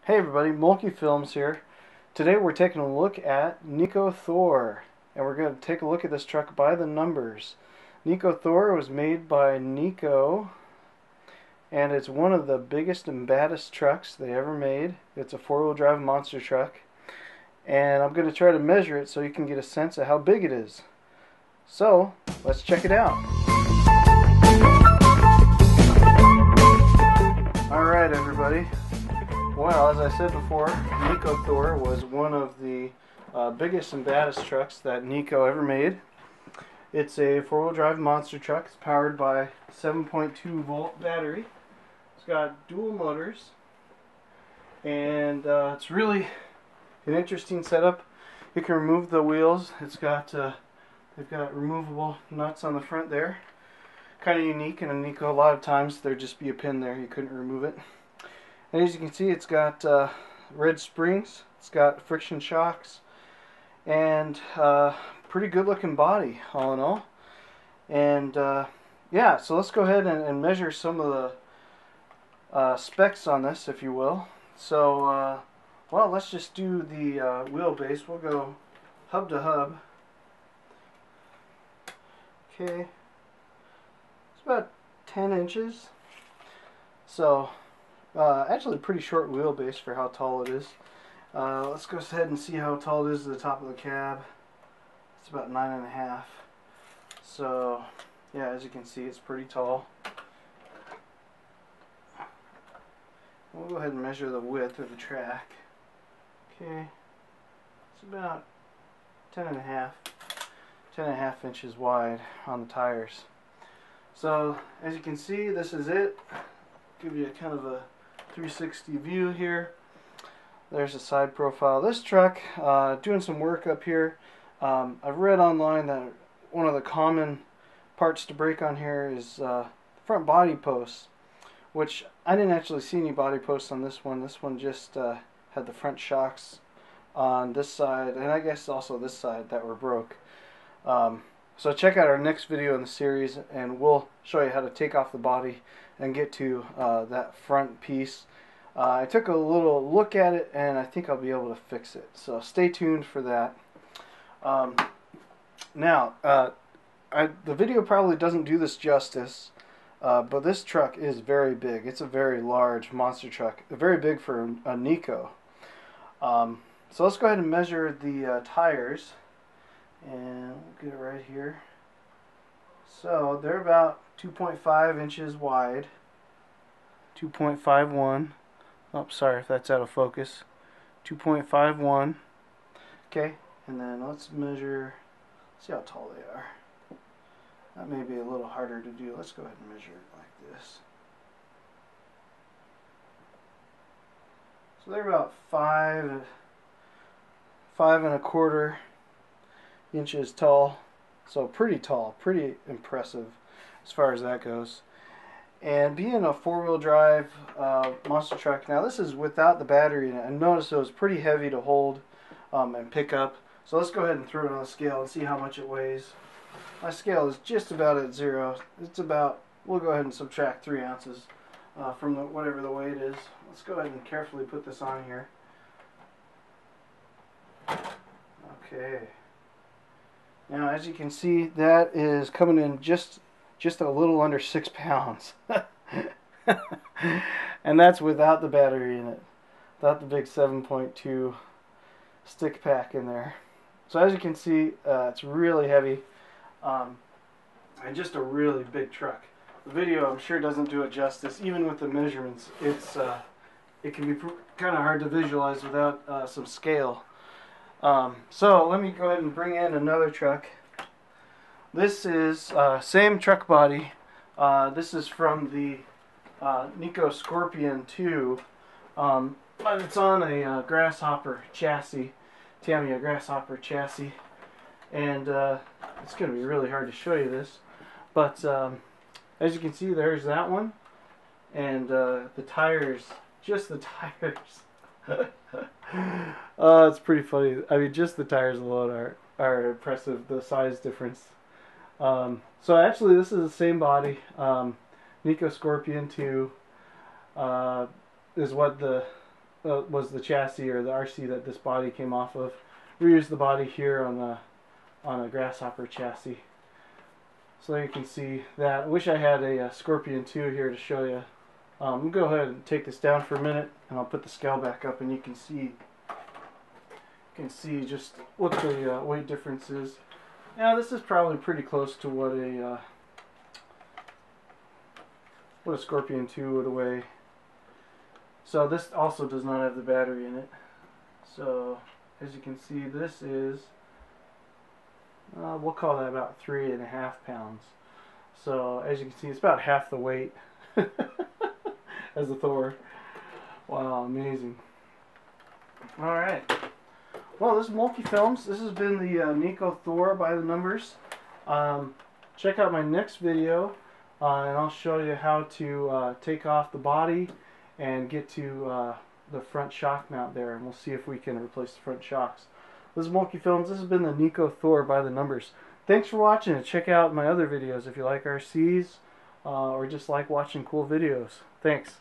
Hey everybody, Mulkey Films here. Today we're taking a look at Nikko Thor, and we're going to take a look at this truck by the numbers. Nikko Thor was made by Nikko, and it's one of the biggest and baddest trucks they ever made. It's a four-wheel drive monster truck, and I'm going to try to measure it so you can get a sense of how big it is. So, let's check it out. Alright everybody. Well, as I said before, Nikko Thor was one of the biggest and baddest trucks that Nikko ever made. It's a four-wheel drive monster truck. It's powered by 7.2 volt battery. It's got dual motors, and it's really an interesting setup. You can remove the wheels. It's got they've got removable nuts on the front there. Kind of unique in a Nikko. A lot of times there'd just be a pin there. You couldn't remove it. And as you can see, it's got red springs, it's got friction shocks, and pretty good looking body all in all. And yeah, so let's go ahead and measure some of the specs on this, if you will. So well, let's just do the wheelbase. We'll go hub to hub. Okay, it's about 10 inches. So actually pretty short wheelbase for how tall it is. Let's go ahead and see how tall it is to the top of the cab. It's about 9.5. So yeah, as you can see, it's pretty tall. We'll go ahead and measure the width of the track. Okay, it's about 10.5 inches wide on the tires. So as you can see, this is it. Give you a kind of a 360 view here. There's a side profile of this truck. Doing some work up here. I've read online that one of the common parts to break on here is front body posts, which I didn't actually see any body posts on this one. This one just had the front shocks on this side, and I guess also this side, that were broke. So check out our next video in the series, and we'll show you how to take off the body and get to that front piece. I took a little look at it, and I think I'll be able to fix it. So stay tuned for that. Now, the video probably doesn't do this justice, but this truck is very big. It's a very large monster truck, very big for a Nikko. So let's go ahead and measure the tires, and we'll get it right here. So they're about 2.5 inches wide, 2.51. Oh, sorry if that's out of focus. 2.51. Okay, and then let's measure, see how tall they are. That may be a little harder to do. Let's go ahead and measure it like this. So they're about 5.25 inches tall. So pretty tall, pretty impressive as far as that goes. And being a four-wheel drive monster truck, now this is without the battery in it. I noticed it was pretty heavy to hold and pick up. So let's go ahead and throw it on the scale and see how much it weighs. My scale is just about at 0. It's about, we'll go ahead and subtract 3 ounces from whatever the weight is. Let's go ahead and carefully put this on here. Okay. Now, as you can see, that is coming in just a little under 6 pounds. And that's without the battery in it. Without the big 7.2 stick pack in there. So as you can see, it's really heavy. And just a really big truck. The video, I'm sure, doesn't do it justice. Even with the measurements, it can be kind of hard to visualize without some scale. So let me go ahead and bring in another truck. This is same truck body. This is from the Nikko Scorpion 2, but it's on a grasshopper chassis, Tamiya grasshopper chassis, and it's going to be really hard to show you this, but as you can see, there's that one, and the tires, just the tires. Oh, it's pretty funny. I mean, just the tires alone are impressive, the size difference. So actually, this is the same body. Nikko Scorpion 2 is what the was the chassis or the RC that this body came off of. Reused the body here on a Grasshopper chassis. So you can see that. I wish I had a Scorpion 2 here to show you. I'm going to go ahead and take this down for a minute, and I'll put the scale back up, and you can see just what the weight difference is. Now this is probably pretty close to what a Scorpion 2 would weigh. So this also does not have the battery in it. So as you can see, this is we'll call that about 3.5 pounds. So as you can see, it's about half the weight as a Thor. Wow, amazing. Alright. Well, this is Multi-Films. This has been the Nikko Thor by the numbers. Check out my next video, and I'll show you how to take off the body and get to the front shock mount there, and we'll see if we can replace the front shocks. This is Multi-Films. This has been the Nikko Thor by the numbers. Thanks for watching, and check out my other videos if you like RCs or just like watching cool videos. Thanks.